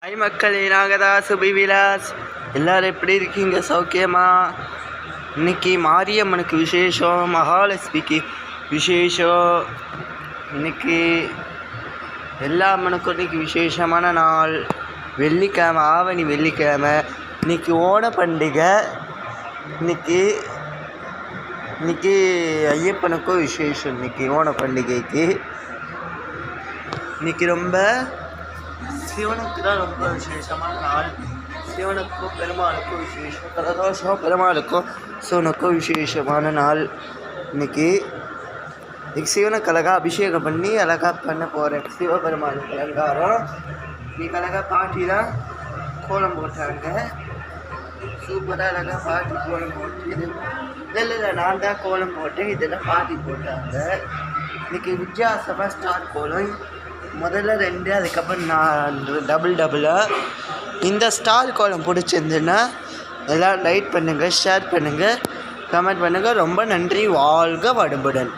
Hi மக்களே, நாங்கள் தான் சுபி விலாஸ். எல்லோரும் எப்படி இருக்கீங்க? சௌக்கியமா? இன்னைக்கு மாரியம்மனுக்கு விசேஷம், மகாலட்சுமிக்கு விசேஷம். இன்னைக்கு எல்லா அம்மனுக்கும் இன்னைக்கு விசேஷமான நாள். வெள்ளிக்கிழமை, ஆவணி வெள்ளிக்கிழமை. இன்னைக்கு ஓண பண்டிகை. இன்னைக்கு ஐயப்பனுக்கும் விசேஷம். இன்னைக்கு ஓண பண்டிகைக்கு இன்னைக்கு ரொம்ப சிவனுக்கு தான் ரொம்ப விசேஷமான நாள். சிவனுக்கும் பெருமாளுக்கும் விசேஷம். பிரதோஷம் பெருமாளுக்கும் சிவனுக்கும் விசேஷமான நாள். இன்னைக்கு சிவனுக்கு அழகாக அபிஷேகம் பண்ணி அழகாக பண்ண போகிறேன். சிவபெருமானுக்கு அலங்காரம். இன்னைக்கு அழகாக பாட்டி தான் கோலம் போட்டாங்க. சூப்பராக அழகாக பாட்டி கோலம் போட்டு இல்லை நான் தான் கோலம் போட்டேன். இதெல்லாம் பாட்டி போட்டாங்க. இன்னைக்கு வித்தியாசமாக ஸ்டார் கோலம். முதல்ல 2, அதுக்கப்புறம் நான் டபுளாக. இந்த ஸ்டார் கோலம் பிடிச்சிருந்துன்னா எல்லோரும் லைக் பண்ணுங்கள், ஷேர் பண்ணுங்கள், கமெண்ட் பண்ணுங்கள். ரொம்ப நன்றி. வாழ்க வளமுடன்.